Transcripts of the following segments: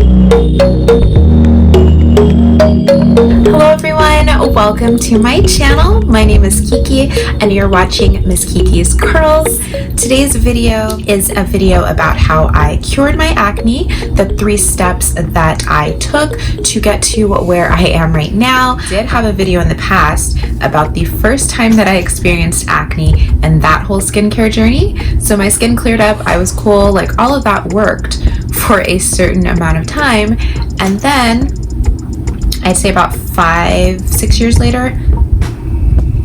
Hello everyone, welcome to my channel. My name is Kiki and you're watching Miss Kiki's Curls. Today's video is a video about how I cured my acne, the 3 steps that I took to get to where I am right now. I did have a video in the past about the first time that I experienced acne and that whole skincare journey. So my skin cleared up, I was cool, like all of that worked for a certain amount of time, and then I'd say about 5-6 years later,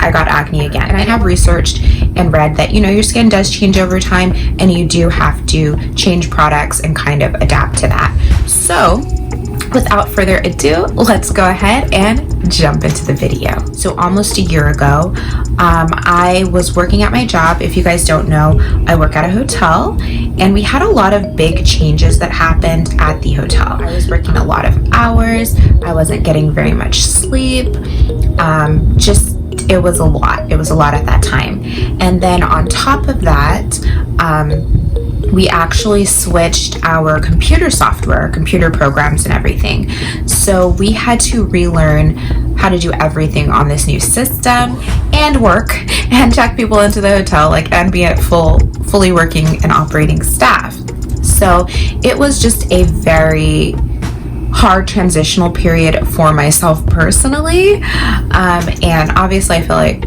I got acne again. And I have researched and read that, you know, your skin does change over time and you do have to change products and kind of adapt to that. So without further ado, let's go ahead and jump into the video. So almost a year ago, I was working at my job. If you guys don't know, I work at a hotel and we had a lot of big changes that happened at the hotel. I was working a lot of hours. I wasn't getting very much sleep. It was a lot. It was a lot at that time. And then on top of that, we actually switched our computer software, computer programs and everything. So we had to relearn how to do everything on this new system and work and check people into the hotel, and be at fully working and operating staff. So it was just a very hard transitional period for myself personally. And obviously I feel like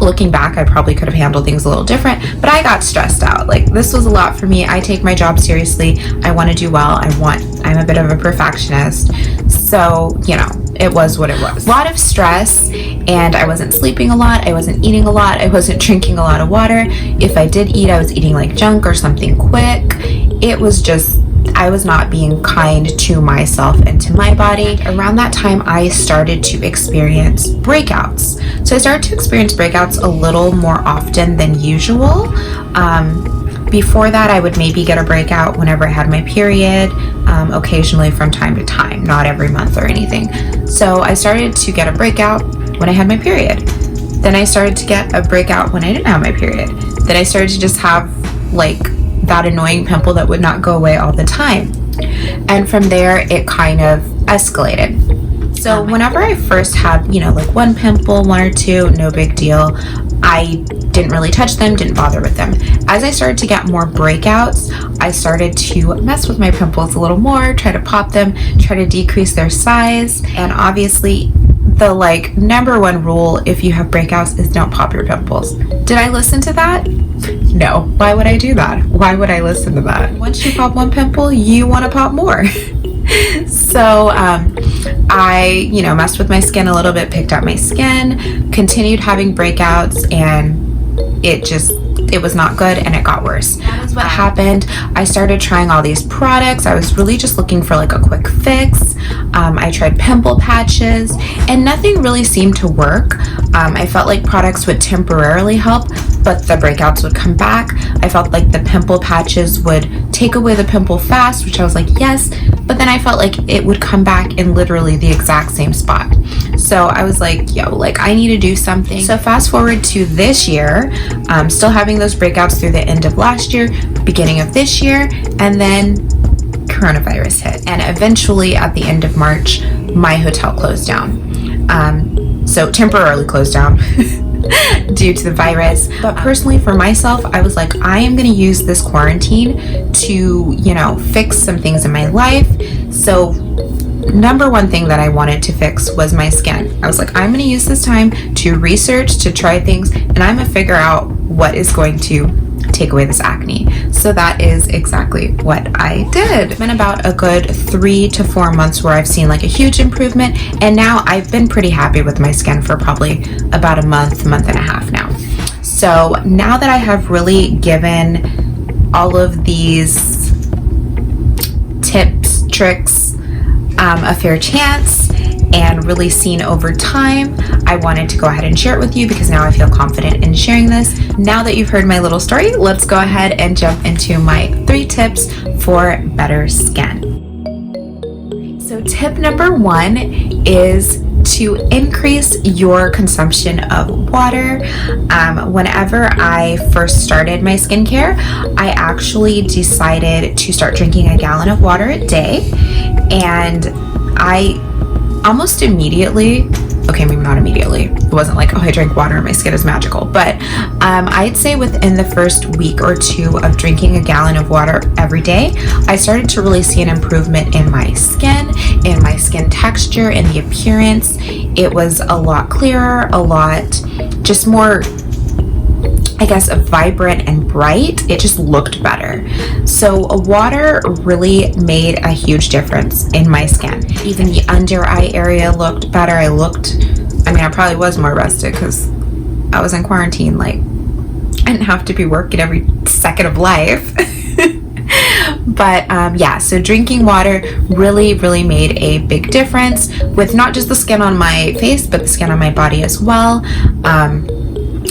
looking back, I probably could have handled things a little different, but I got stressed out. This was a lot for me. I take my job seriously. I want to do well. I'm a bit of a perfectionist. So, you know, it was what it was. A lot of stress, and I wasn't sleeping a lot. I wasn't eating a lot. I wasn't drinking a lot of water. If I did eat, I was eating like junk or something quick. It was just, I was not being kind to myself and to my body. Around that time, I started to experience breakouts. So I started to experience breakouts a little more often than usual. Before that, I would maybe get a breakout whenever I had my period, occasionally from time to time, not every month or anything. So I started to get a breakout when I had my period. Then I started to get a breakout when I didn't have my period. Then I started to just have that annoying pimple that would not go away all the time. And from there, it kind of escalated. So whenever I first had, one pimple, 1 or 2, no big deal. I didn't really touch them, didn't bother with them. As I started to get more breakouts, I started to mess with my pimples a little more, try to pop them, try to decrease their size. And obviously, the number 1 rule if you have breakouts is don't pop your pimples. Did I listen to that? No. Why would I do that? Why would I listen to that? Once you pop 1 pimple, you want to pop more. So I, messed with my skin a little bit, picked out my skin, continued having breakouts, and it was not good and it got worse. That is what happened. I started trying all these products. I was really just looking for a quick fix. I tried pimple patches and nothing really seemed to work. I felt like products would temporarily help, but the breakouts would come back. I felt like the pimple patches would take away the pimple fast, which I was like, yes, but then I felt like it would come back in literally the exact same spot. So I was like, I need to do something. So fast forward to this year, still having those breakouts through the end of last year, beginning of this year, and then coronavirus hit. And eventually at the end of March, my hotel closed down. So temporarily closed down due to the virus. But personally for myself, I was like, I am going to use this quarantine to, fix some things in my life. So number 1 thing that I wanted to fix was my skin. I was like, I'm going to use this time to research, to try things, and I'm going to figure out what is going to take away this acne. So that is exactly what I did. It's been about a good 3 to 4 months where I've seen a huge improvement, and now I've been pretty happy with my skin for probably about a month and a half now. So now that I have really given all of these tips, tricks, a fair chance and really seen over time, I wanted to go ahead and share it with you because now I feel confident in sharing this. Now that you've heard my little story, let's go ahead and jump into my 3 tips for better skin. So tip number 1 is to increase your consumption of water. Whenever I first started my skincare, I actually decided to start drinking a gallon of water a day, and I almost immediately, okay, maybe not immediately, it wasn't like, oh, I drank water and my skin is magical, but I'd say within the first week or two of drinking a gallon of water every day, I started to really see an improvement in my skin texture, in the appearance. It was a lot clearer, a lot just more, I guess, vibrant and bright. It just looked better. So water really made a huge difference in my skin. Even the under eye area looked better. I probably was more rested because I was in quarantine. Like, I didn't have to be working every second of life. But yeah, so drinking water really made a big difference with not just the skin on my face, but the skin on my body as well.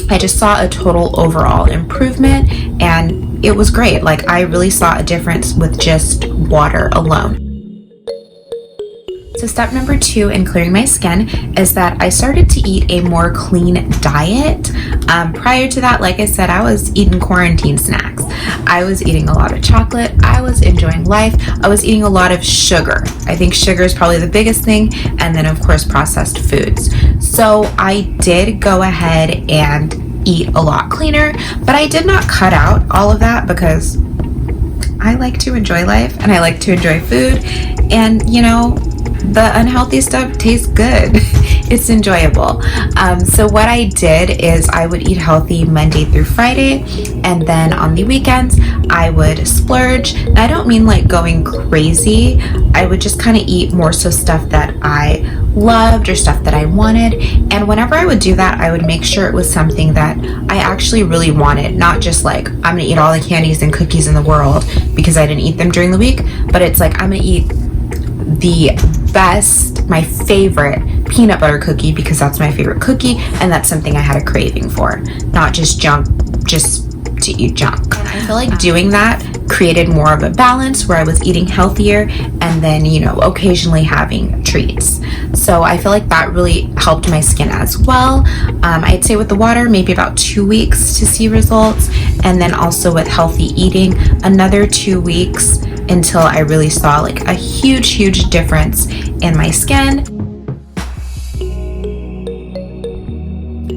I just saw a total overall improvement, and it was great. Like, I really saw a difference with just water alone. So step number 2 in clearing my skin is that I started to eat a more clean diet. Prior to that, like I said, I was eating quarantine snacks. I was eating a lot of chocolate. I was enjoying life. I was eating a lot of sugar. I think sugar is probably the biggest thing. And then, of course, processed foods. So I did go ahead and eat a lot cleaner, but I did not cut out all of that because I like to enjoy life and I like to enjoy food. And, you know, the unhealthy stuff tastes good. It's enjoyable. So what I did is I would eat healthy Monday through Friday, and then on the weekends I would splurge. And I don't mean like going crazy. I would just kind of eat more so stuff that I loved or stuff that I wanted. And whenever I would do that, I would make sure it was something that I actually really wanted, not just like I'm gonna eat all the candies and cookies in the world because I didn't eat them during the week, but it's like I'm gonna eat the best, my favorite peanut butter cookie because that's my favorite cookie, and that's something I had a craving for, not just junk, just to eat junk. And I feel like doing that created more of a balance where I was eating healthier and then, you know, occasionally having treats. So I feel like that really helped my skin as well. I'd say with the water, maybe about 2 weeks to see results, and then also with healthy eating, another 2 weeks until I really saw like a huge difference in my skin.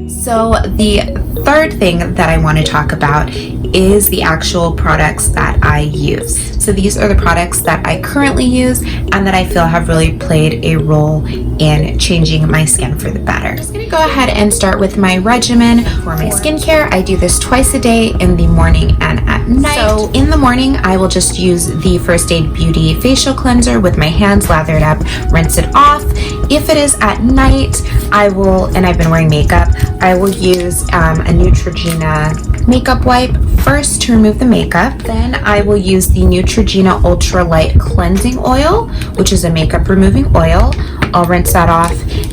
So the third thing that I want to talk about is the actual products that I use. So these are the products that I currently use and that I feel have really played a role in changing my skin for the better. I'm just going to go ahead and start with my regimen for my skincare. I do this twice a day, in the morning and at night. So in the morning, I will just use the First Aid Beauty facial cleanser with my hands lathered up, rinse it off. If it is at night, I will, and I've been wearing makeup, I will use a Neutrogena makeup wipe first to remove the makeup. Then I will use the Neutrogena Ultra Light Cleansing Oil, which is a makeup removing oil. I'll rinse that off,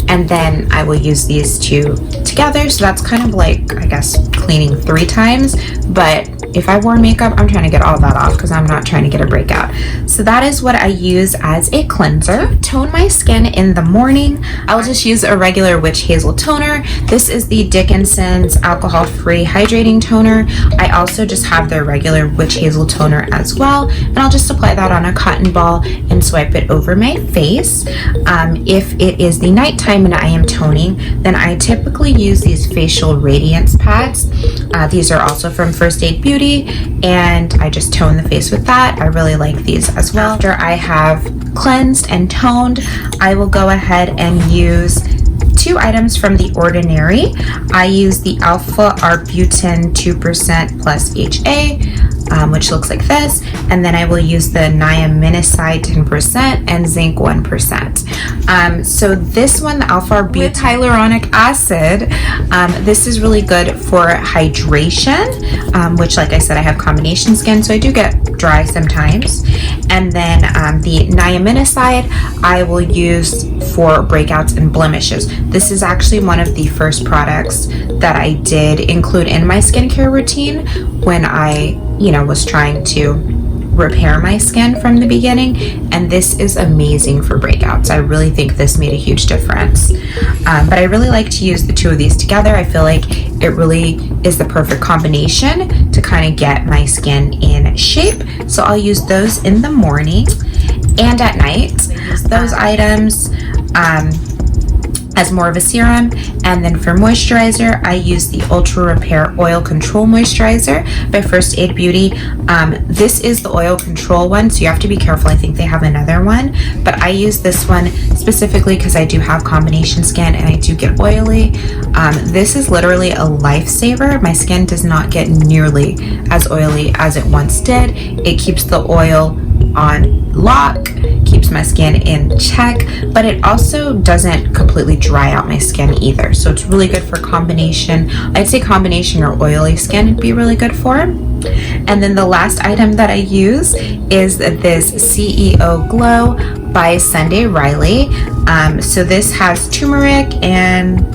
and then I will use these two together. So that's kind of like, I guess, cleaning 3 times, but if I wore makeup, I'm trying to get all that off because I'm not trying to get a breakout. So that is what I use as a cleanser. To tone my skin in the morning, I'll just use a regular witch hazel toner. This is the Dickinson's alcohol-free hydrating toner. I also just have their regular witch hazel toner as well, and I'll just apply that on a cotton ball and swipe it over my face. If it is the nighttime and I am toning, then I typically use these facial radiance pads. These are also from First Aid Beauty, and I just tone the face with that. I really like these as well. After I have cleansed and toned, I will go ahead and use 2 items from The Ordinary. I use the Alpha Arbutin 2% plus HA, which looks like this, and then I will use the Niacinimide 10% and Zinc 1%. So this one, the Alpha Arbutin with hyaluronic acid, this is really good for hydration, which, like I said, I have combination skin, so I do get dry sometimes. And then the Niacinimide I will use for breakouts and blemishes. This is actually one of the first products that I did include in my skincare routine when I, was trying to repair my skin from the beginning, and this is amazing for breakouts. I really think this made a huge difference. But I really like to use the two of these together. I feel like it really is the perfect combination to kind of get my skin in shape. So I'll use those in the morning and at night. Those items as more of a serum. And then for moisturizer, I use the Ultra Repair Oil Control Moisturizer by First Aid Beauty. This is the oil control one, so you have to be careful. I think they have another one, but I use this one specifically because I do have combination skin and I do get oily. This is literally a lifesaver. My skin does not get nearly as oily as it once did. It keeps the oil on lock, keeps my skin in check, but it also doesn't completely dry out my skin either. So it's really good for combination. I'd say combination or oily skin would be really good for. And then the last item that I use is this CEO Glow by Sunday Riley. So this has turmeric and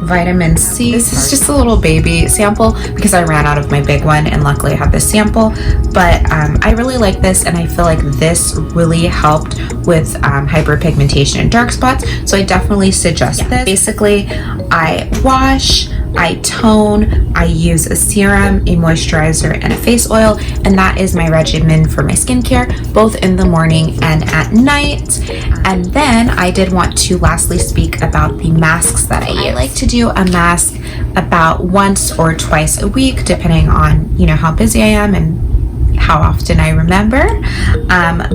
vitamin C. This is just a little baby sample because I ran out of my big one, and luckily I have this sample. But I really like this, and I feel like this really helped with hyperpigmentation and dark spots. So I definitely suggest this. Basically, I wash, I tone, I use a serum, a moisturizer, and a face oil, and that is my regimen for my skincare, both in the morning and at night. And then I did want to lastly speak about the masks that I use. I like to do a mask about once or twice a week, depending on, you know, how busy I am and how often I remember.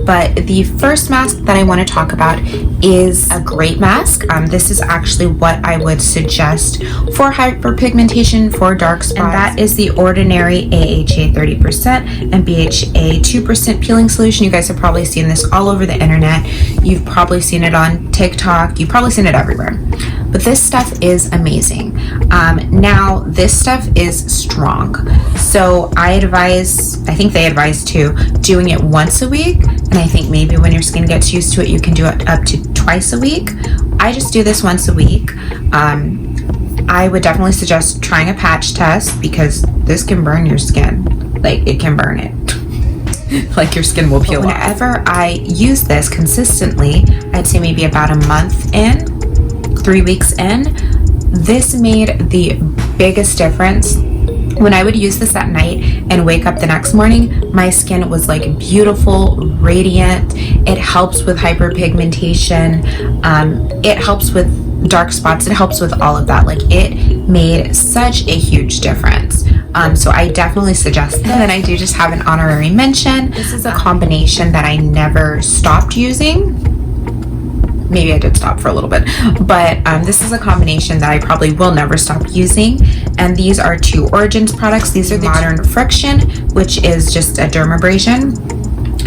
But the first mask that I want to talk about is a great mask. This is actually what I would suggest for hyperpigmentation, for dark spots, and that is the Ordinary AHA 30% and BHA 2% peeling solution. You guys have probably seen this all over the internet. You've probably seen it on TikTok. You've probably seen it everywhere. But this stuff is amazing. Now, this stuff is strong. So I think they advise too, doing it once a week. And I think maybe when your skin gets used to it, you can do it up to twice a week. I just do this once a week. I would definitely suggest trying a patch test because this can burn your skin. Like, it can burn it. Like your skin will peel off. Whenever I use this consistently, I'd say maybe about a month in, 3 weeks in, this made the biggest difference. When I would use this at night and wake up the next morning, my skin was like beautiful, radiant. It helps with hyperpigmentation. It helps with dark spots. It helps with all of that. Like, it made such a huge difference. So I definitely suggest this. And then I do just have an honorary mention. This is a combination that I never stopped using. Maybe I did stop for a little bit, but this is a combination that I probably will never stop using. And these are two Origins products. These are the Modern Friction, which is just a dermabrasion,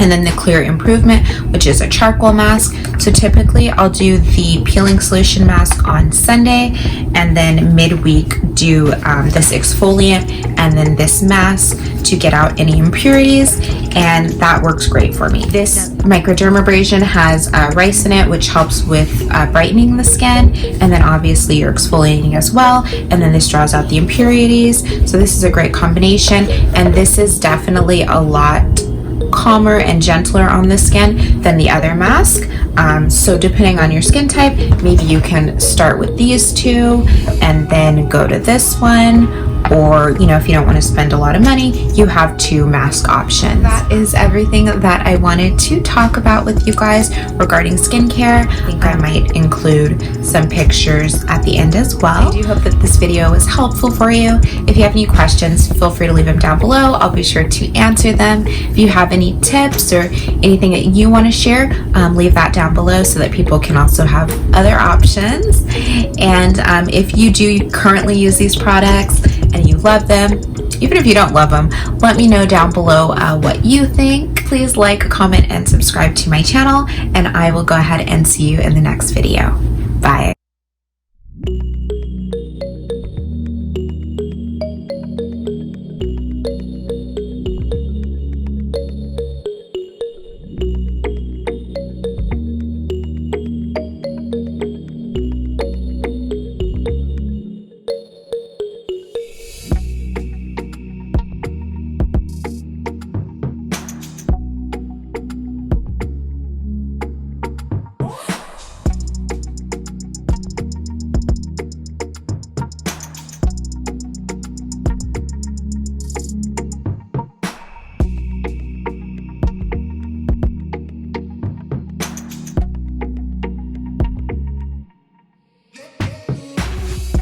and then the Clear Improvement, which is a charcoal mask. So typically I'll do the peeling solution mask on Sunday, and then midweek do this exfoliant and then this mask to get out any impurities, and that works great for me. This microdermabrasion has rice in it, which helps with brightening the skin, and then obviously you're exfoliating as well, and then this draws out the impurities. So this is a great combination, and this is definitely a lot calmer and gentler on the skin than the other mask. So depending on your skin type, maybe you can start with these two and then go to this one. Or, you know, if you don't want to spend a lot of money, you have two mask options. That is everything that I wanted to talk about with you guys regarding skincare. I think I might include some pictures at the end as well. I do hope that this video was helpful for you. If you have any questions, feel free to leave them down below. I'll be sure to answer them. If you have any tips or anything that you want to share, leave that down below so that people can also have other options. And if you do currently use these products and you love them, even if you don't love them, let me know down below what you think. Please like, comment, and subscribe to my channel, and I will go ahead and see you in the next video. Bye.